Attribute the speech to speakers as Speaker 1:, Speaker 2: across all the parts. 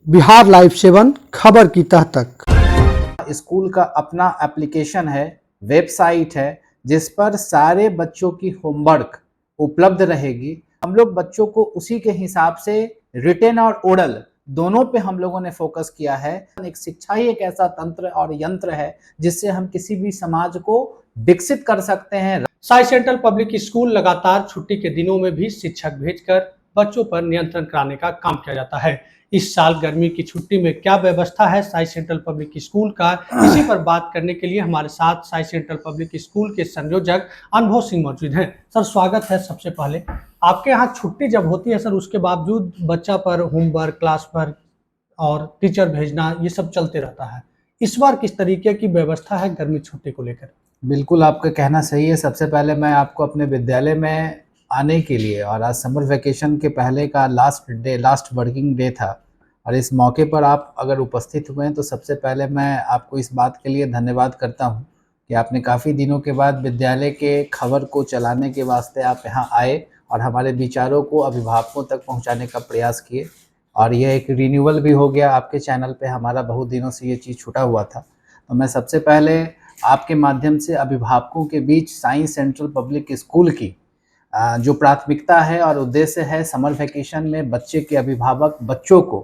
Speaker 1: Bihar live 7 खबर की तह तक।
Speaker 2: स्कूल का अपना एप्लीकेशन है, वेबसाइट है, जिस पर सारे बच्चों की होमवर्क उपलब्ध रहेगी। हम लोग बच्चों को उसी के हिसाब से रिटेन और ओरल दोनों पे हम लोगों ने फोकस किया है। एक शिक्षा ही एक ऐसा तंत्र और यंत्र है जिससे हम किसी भी समाज को विकसित कर सकते हैं।
Speaker 3: साई सेंट्रल पब्लिक स्कूल लगातार छुट्टी के दिनों में भी शिक्षक भेजकर बच्चों पर नियंत्रण कराने का काम किया जाता है। इस साल गर्मी की छुट्टी में क्या व्यवस्था है साई सेंट्रल पब्लिक स्कूल का, इसी पर बात करने के लिए हमारे साथ साई सेंट्रल पब्लिक स्कूल के संयोजक अनुभव सिंह मौजूद हैं। सर, स्वागत है। सबसे पहले आपके यहाँ छुट्टी जब होती है सर, उसके बावजूद बच्चा पर होमवर्क, क्लास वर्क और टीचर भेजना ये सब चलते रहता है। इस बार किस तरीके की व्यवस्था है गर्मी छुट्टी को लेकर?
Speaker 2: बिल्कुल, आपका कहना सही है। सबसे पहले मैं आपको अपने विद्यालय में आने के लिए, और आज समर वैकेशन के पहले का लास्ट वर्किंग डे था, और इस मौके पर आप अगर उपस्थित हुए हैं तो सबसे पहले मैं आपको इस बात के लिए धन्यवाद करता हूं कि आपने काफ़ी दिनों के बाद विद्यालय के खबर को चलाने के वास्ते आप यहाँ आए और हमारे विचारों को अभिभावकों तक पहुँचाने का प्रयास किए। और यह एक रिन्यूअल भी हो गया आपके चैनल पे, हमारा बहुत दिनों से ये चीज़ छूटा हुआ था। तो मैं सबसे पहले आपके माध्यम से अभिभावकों के बीच साई सेंट्रल पब्लिक स्कूल की जो प्राथमिकता है और उद्देश्य है, समर वैकेशन में बच्चे के अभिभावक बच्चों को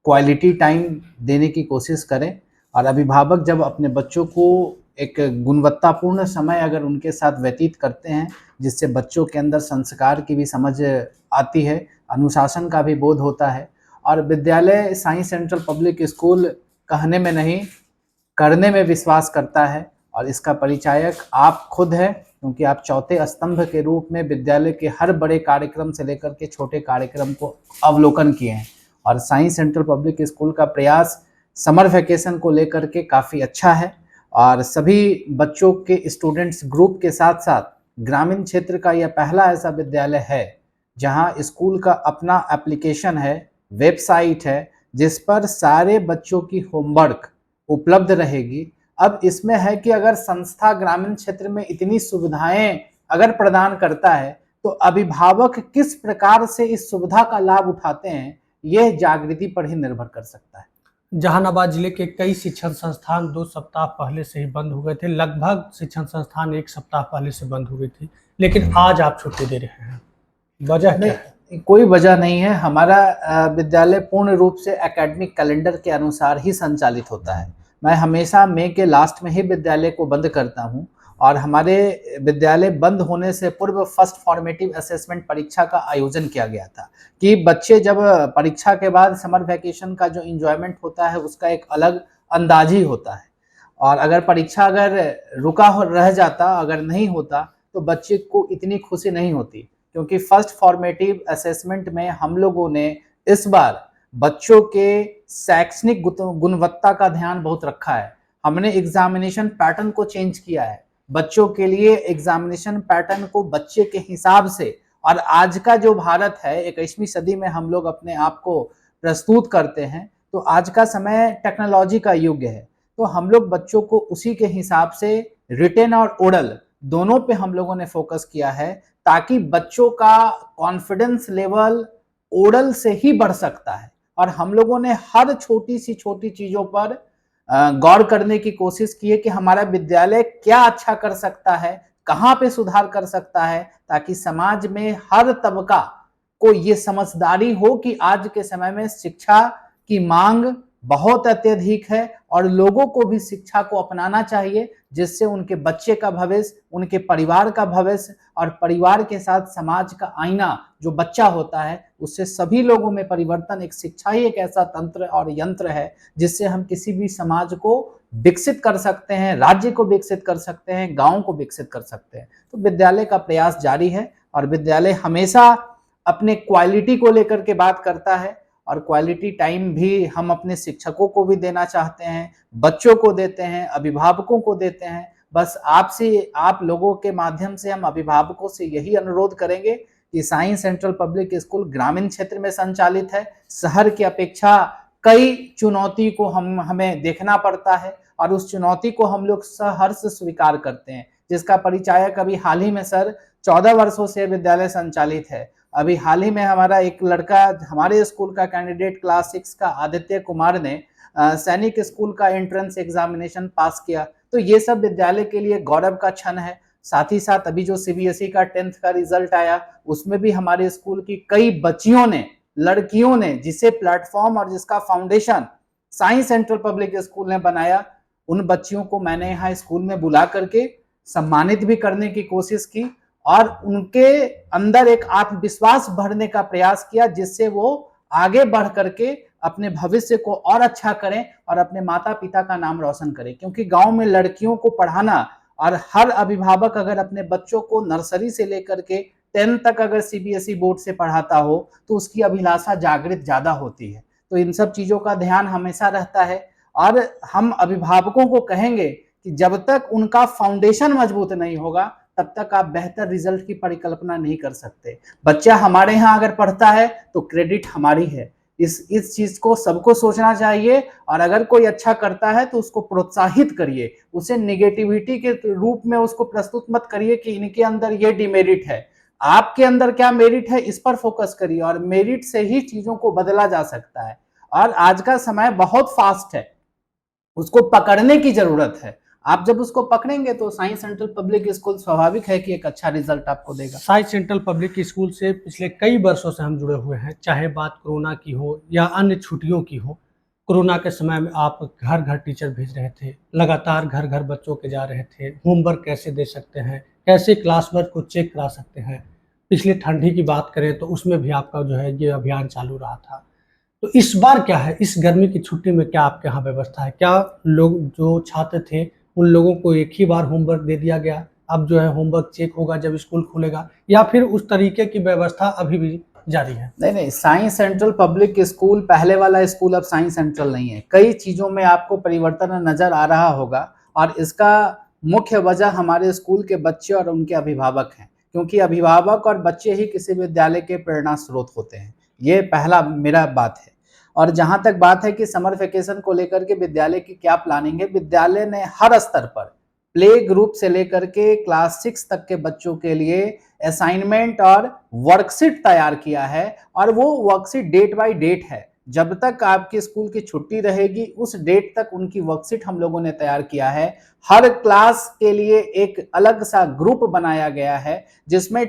Speaker 2: क्वालिटी टाइम देने की कोशिश करें। और अभिभावक जब अपने बच्चों को एक गुणवत्तापूर्ण समय अगर उनके साथ व्यतीत करते हैं, जिससे बच्चों के अंदर संस्कार की भी समझ आती है, अनुशासन का भी बोध होता है। और विद्यालय साई सेंट्रल पब्लिक स्कूल कहने में नहीं, करने में विश्वास करता है, और इसका परिचायक आप खुद हैं, क्योंकि आप चौथे स्तंभ के रूप में विद्यालय के हर बड़े कार्यक्रम से लेकर के छोटे कार्यक्रम को अवलोकन किए हैं। और साई सेंट्रल पब्लिक स्कूल का प्रयास समर वैकेशन को लेकर के काफ़ी अच्छा है, और सभी बच्चों के स्टूडेंट्स ग्रुप के साथ साथ ग्रामीण क्षेत्र का यह पहला ऐसा विद्यालय है जहां स्कूल का अपना एप्लीकेशन है, वेबसाइट है, जिस पर सारे बच्चों की होमवर्क उपलब्ध रहेगी। अब इसमें है कि अगर संस्था ग्रामीण क्षेत्र में इतनी सुविधाएं अगर प्रदान करता है तो अभिभावक किस प्रकार से इस सुविधा का लाभ उठाते हैं, यह जागृति पर ही निर्भर कर सकता है।
Speaker 3: जहानाबाद जिले के कई शिक्षण संस्थान 2 सप्ताह पहले से ही बंद हो गए थे। लगभग शिक्षण संस्थान 1 सप्ताह पहले से बंद हो गई थी, लेकिन आज आप छुट्टी दे रहे हैं, वजह क्या है?
Speaker 2: कोई वजह नहीं है। हमारा विद्यालय पूर्ण रूप से एकेडमिक कैलेंडर के अनुसार ही संचालित होता है। मैं हमेशा मई के लास्ट में ही विद्यालय को बंद करता हूं, और हमारे विद्यालय बंद होने से पूर्व फर्स्ट फॉर्मेटिव असेसमेंट परीक्षा का आयोजन किया गया था कि बच्चे जब परीक्षा के बाद समर वैकेशन का जो इंजॉयमेंट होता है उसका एक अलग अंदाज ही होता है। और अगर परीक्षा अगर रह जाता, अगर नहीं होता, तो बच्चे को इतनी खुशी नहीं होती, क्योंकि फर्स्ट फॉर्मेटिव असेसमेंट में हम लोगों ने इस बार बच्चों के शैक्षणिक गुणवत्ता का ध्यान बहुत रखा है। हमने एग्जामिनेशन पैटर्न को चेंज किया है, बच्चों के लिए एग्जामिनेशन पैटर्न को बच्चे के हिसाब से। और आज का जो भारत है, 21वीं सदी में हम लोग अपने आप को प्रस्तुत करते हैं, तो आज का समय टेक्नोलॉजी का युग है, तो हम लोग बच्चों को उसी के हिसाब से रिटेन और ओरल दोनों पे हम लोगों ने फोकस किया है, ताकि बच्चों का कॉन्फिडेंस लेवल ओरल से ही बढ़ सकता है। और हम लोगों ने हर छोटी सी छोटी चीजों पर गौर करने की कोशिश की है कि हमारा विद्यालय क्या अच्छा कर सकता है, कहाँ पे सुधार कर सकता है, ताकि समाज में हर तबका को ये समझदारी हो कि आज के समय में शिक्षा की मांग बहुत अत्यधिक है, और लोगों को भी शिक्षा को अपनाना चाहिए, जिससे उनके बच्चे का भविष्य, उनके परिवार का भविष्य, और परिवार के साथ समाज का आईना जो बच्चा होता है, उससे सभी लोगों में परिवर्तन। एक शिक्षा ही एक ऐसा तंत्र और यंत्र है जिससे हम किसी भी समाज को विकसित कर सकते हैं, राज्य को विकसित कर सकते हैं, गांव को विकसित कर सकते हैं। तो विद्यालय का प्रयास जारी है, और विद्यालय हमेशा अपने क्वालिटी को लेकर के बात करता है, और क्वालिटी टाइम भी हम अपने शिक्षकों को भी देना चाहते हैं, बच्चों को देते हैं, अभिभावकों को देते हैं। बस आपसे, आप लोगों के माध्यम से हम अभिभावकों से यही अनुरोध करेंगे कि साई सेंट्रल पब्लिक स्कूल ग्रामीण क्षेत्र में संचालित है। शहर की अपेक्षा कई चुनौती को हमें देखना पड़ता है, और उस चुनौती को हम लोग सहर्ष स्वीकार करते हैं, जिसका परिचायक अभी हाल ही में सर 14 वर्षों से विद्यालय संचालित है। अभी हाल ही में हमारा एक लड़का हमारे स्कूल का कैंडिडेट क्लास 6 का आदित्य कुमार ने सैनिक स्कूल का एंट्रेंस एग्जामिनेशन पास किया। तो ये सब विद्यालय के लिए गौरव का क्षण है। साथ ही साथ अभी जो सीबीएसई का 10th का रिजल्ट आया उसमें भी हमारे स्कूल की कई बच्चियों ने, लड़कियों ने, जिसे प्लेटफॉर्म और जिसका foundation Sai central public school ने बनाया, उन बच्चियों को मैंने यहाँ स्कूल में बुला करके सम्मानित भी करने की कोशिश की और उनके अंदर एक आत्मविश्वास भरने का प्रयास किया, जिससे वो आगे बढ़ करके अपने भविष्य को और अच्छा करें और अपने माता पिता का नाम रोशन करें। क्योंकि गांव में लड़कियों को पढ़ाना, और हर अभिभावक अगर अपने बच्चों को नर्सरी से लेकर के 10 तक अगर सीबीएसई बोर्ड से पढ़ाता हो तो उसकी अभिलाषा जागृत ज्यादा होती है। तो इन सब चीजों का ध्यान हमेशा रहता है और हम अभिभावकों को कहेंगे कि जब तक उनका फाउंडेशन मजबूत नहीं होगा तब तक आप बेहतर रिजल्ट की परिकल्पना नहीं कर सकते। बच्चा हमारे यहाँ अगर पढ़ता है तो क्रेडिट हमारी है। इस चीज को सबको सोचना चाहिए और अगर कोई अच्छा करता है तो उसको प्रोत्साहित करिए, उसे नेगेटिविटी के रूप में उसको प्रस्तुत मत करिए कि इनके अंदर ये डिमेरिट है। आपके अंदर क्या मेरिट है इस पर फोकस करिए और मेरिट से ही चीजों को बदला जा सकता है। और आज का समय बहुत फास्ट है, उसको पकड़ने की जरूरत है। आप जब उसको पकड़ेंगे तो साई सेंट्रल पब्लिक स्कूल स्वाभाविक है कि एक अच्छा रिजल्ट आपको देगा।
Speaker 3: साई सेंट्रल पब्लिक स्कूल से पिछले कई वर्षों से हम जुड़े हुए हैं, चाहे बात कोरोना की हो या अन्य छुट्टियों की हो। कोरोना के समय में आप घर घर टीचर भेज रहे थे, लगातार घर घर बच्चों के जा रहे थे, होमवर्क कैसे दे सकते हैं, कैसे क्लास वर्क को चेक करा सकते हैं। पिछले ठंडी की बात करें तो उसमें भी आपका जो है ये अभियान चालू रहा था। तो इस बार क्या है, इस गर्मी की छुट्टी में क्या आपके यहाँ व्यवस्था है? क्या लोग जो छात्र थे उन लोगों को एक ही बार होमवर्क दे दिया गया, अब जो है होमवर्क चेक होगा जब स्कूल खुलेगा, या फिर उस तरीके की व्यवस्था अभी भी जारी है?
Speaker 2: नहीं, साई सेंट्रल पब्लिक स्कूल पहले वाला स्कूल अब साई सेंट्रल नहीं है। कई चीजों में आपको परिवर्तन नजर आ रहा होगा और इसका मुख्य वजह हमारे स्कूल के बच्चे और उनके अभिभावक हैं, क्योंकि अभिभावक और बच्चे ही किसी विद्यालय के प्रेरणा स्रोत होते हैं। ये पहला मेरा बात है। और जहां तक बात है कि समर वेकेशन को लेकर के विद्यालय की क्या प्लानिंग है, विद्यालय ने हर स्तर पर प्ले ग्रुप से लेकर के क्लास 6 तक के बच्चों के लिए असाइनमेंट और वर्कशीट तैयार किया है और वो वर्कशीट डेट बाय डेट है। जब तक आपके स्कूल की छुट्टी रहेगी उस डेट तक उनकी वर्कशीट हम लोगों ने तैयार किया है। हर क्लास के लिए एक अलग सा ग्रुप बनाया गया है जिसमें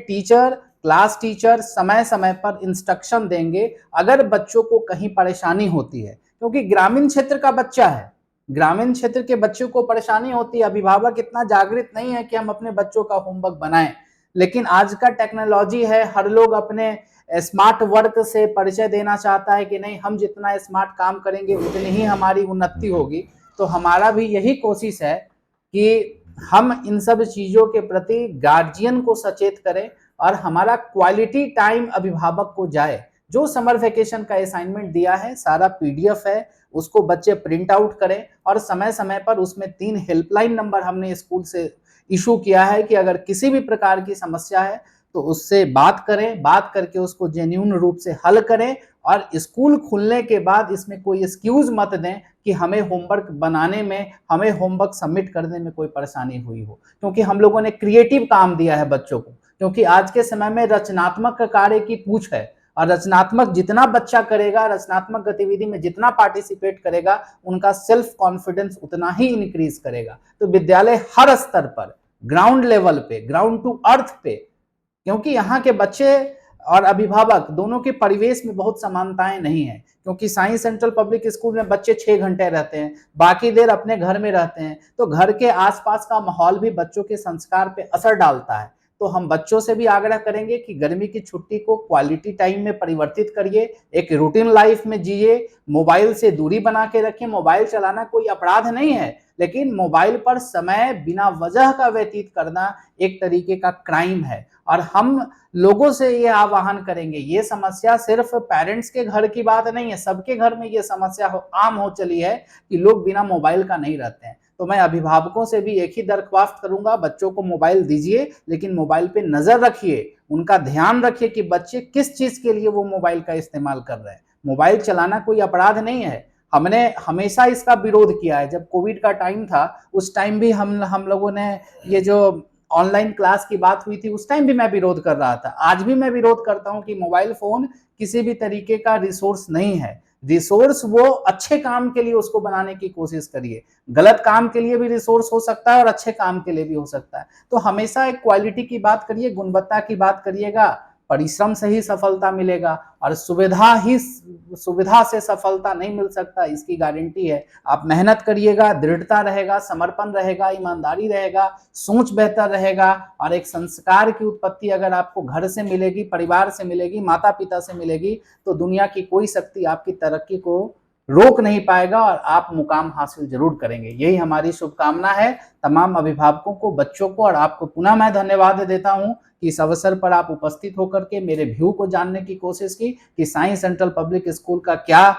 Speaker 2: क्लास टीचर समय समय पर इंस्ट्रक्शन देंगे अगर बच्चों को कहीं परेशानी होती है, क्योंकि ग्रामीण क्षेत्र का बच्चा है, ग्रामीण क्षेत्र के बच्चों को परेशानी होती है। अभिभावक इतना जागृत नहीं है कि हम अपने बच्चों का होमवर्क बनाएं, लेकिन आज का टेक्नोलॉजी है, हर लोग अपने स्मार्ट वर्क से परिचय देना चाहता है कि नहीं, हम जितना स्मार्ट काम करेंगे उतनी ही हमारी उन्नति होगी। तो हमारा भी यही कोशिश है कि हम इन सब चीजों के प्रति गार्जियन को सचेत करें और हमारा क्वालिटी टाइम अभिभावक को जाए। जो समर वेकेशन का असाइनमेंट दिया है सारा पीडीएफ है, उसको बच्चे प्रिंट आउट करें और समय समय पर उसमें 3 हेल्पलाइन नंबर हमने स्कूल से इशू किया है कि अगर किसी भी प्रकार की समस्या है तो उससे बात करें, बात करके उसको जेन्युइन रूप से हल करें और स्कूल खुलने के बाद इसमें कोई एक्सक्यूज मत दें कि हमें होमवर्क बनाने में, हमें होमवर्क सबमिट करने में कोई परेशानी हुई हो, क्योंकि हम लोगों ने क्रिएटिव काम दिया है बच्चों को। क्योंकि आज के समय में रचनात्मक कार्य की पूछ है और रचनात्मक जितना बच्चा करेगा, रचनात्मक गतिविधि में जितना पार्टिसिपेट करेगा, उनका सेल्फ कॉन्फिडेंस उतना ही इंक्रीज करेगा। तो विद्यालय हर स्तर पर, ग्राउंड लेवल पे, ग्राउंड टू अर्थ पे, क्योंकि यहाँ के बच्चे और अभिभावक दोनों के परिवेश में बहुत समानताएं नहीं है, क्योंकि साई सेंट्रल पब्लिक स्कूल में बच्चे 6 घंटे रहते हैं, बाकी देर अपने घर में रहते हैं, तो घर के आसपास का माहौल भी बच्चों के संस्कार पे असर डालता है। तो हम बच्चों से भी आग्रह करेंगे कि गर्मी की छुट्टी को क्वालिटी टाइम में परिवर्तित करिए, एक रूटीन लाइफ में जिए, मोबाइल से दूरी बना के रखिए। मोबाइल चलाना कोई अपराध नहीं है, लेकिन मोबाइल पर समय बिना वजह का व्यतीत करना एक तरीके का क्राइम है। और हम लोगों से ये आह्वान करेंगे, ये समस्या सिर्फ पेरेंट्स के घर की बात नहीं है, सबके घर में ये समस्या आम हो चली है कि लोग बिना मोबाइल का नहीं रहते हैं। तो मैं अभिभावकों से भी एक ही दरख्वास्त करूंगा, बच्चों को मोबाइल दीजिए, लेकिन मोबाइल पे नजर रखिए, उनका ध्यान रखिए कि बच्चे किस चीज के लिए वो मोबाइल का इस्तेमाल कर रहे हैं। मोबाइल चलाना कोई अपराध नहीं है, हमने हमेशा इसका विरोध किया है। जब कोविड का टाइम था उस टाइम भी हम लोगों ने ये जो ऑनलाइन क्लास की बात हुई थी उस टाइम भी मैं विरोध कर रहा था, आज भी मैं विरोध करता हूं कि मोबाइल फोन किसी भी तरीके का रिसोर्स नहीं है। रिसोर्स वो अच्छे काम के लिए उसको बनाने की कोशिश करिए, गलत काम के लिए भी रिसोर्स हो सकता है और अच्छे काम के लिए भी हो सकता है। तो हमेशा एक क्वालिटी की बात करिए, गुणवत्ता की बात करिएगा, परिश्रम से ही सफलता मिलेगा और सुविधा से सफलता नहीं मिल सकता, इसकी गारंटी है। आप मेहनत करिएगा, दृढ़ता रहेगा, समर्पण रहेगा, ईमानदारी रहेगा, सोच बेहतर रहेगा और एक संस्कार की उत्पत्ति अगर आपको घर से मिलेगी, परिवार से मिलेगी, माता पिता से मिलेगी, तो दुनिया की कोई शक्ति आपकी तरक्की को रोक नहीं पाएगा और आप मुकाम हासिल जरूर करेंगे। यही हमारी शुभकामना है तमाम अभिभावकों को, बच्चों को, और आपको पुनः मैं धन्यवाद देता हूं कि इस अवसर पर आप उपस्थित होकर के मेरे व्यू को जानने की कोशिश की कि साई सेंट्रल पब्लिक स्कूल का क्या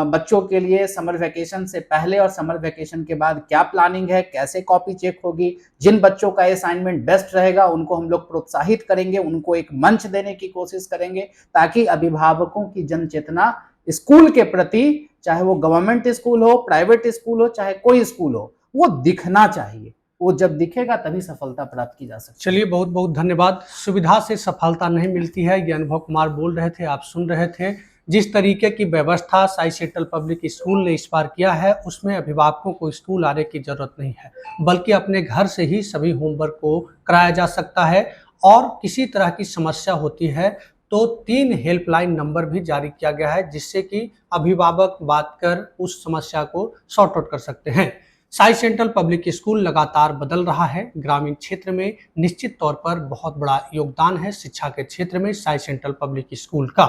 Speaker 2: बच्चों के लिए समर वेकेशन से पहले और समर वेकेशन के बाद क्या प्लानिंग है, कैसे कॉपी चेक होगी, जिन बच्चों का असाइनमेंट बेस्ट रहेगा उनको हम लोग प्रोत्साहित करेंगे, उनको एक मंच देने की कोशिश करेंगे ताकि अभिभावकों की जन चेतना स्कूल के प्रति, चाहे वो गवर्नमेंट स्कूल हो, प्राइवेट स्कूल हो, चाहे कोई स्कूल हो, वो दिखना चाहिए। वो जब दिखेगा तभी सफलता प्राप्त की जा सकती है।
Speaker 3: चलिए, बहुत बहुत धन्यवाद। सुविधा से सफलता नहीं मिलती है, ये अनुभव कुमार बोल रहे थे, आप सुन रहे थे। जिस तरीके की व्यवस्था साई सेंट्रल पब्लिक स्कूल ने इस बार किया है उसमें अभिभावकों को स्कूल आने की जरूरत नहीं है, बल्कि अपने घर से ही सभी होमवर्क को कराया जा सकता है। और किसी तरह की समस्या होती है तो 3 हेल्पलाइन नंबर भी जारी किया गया है जिससे कि अभिभावक बात कर उस समस्या को सॉर्ट आउट कर सकते हैं। साई सेंट्रल पब्लिक स्कूल लगातार बदल रहा है। ग्रामीण क्षेत्र में निश्चित तौर पर बहुत बड़ा योगदान है शिक्षा के क्षेत्र में साई सेंट्रल पब्लिक स्कूल का।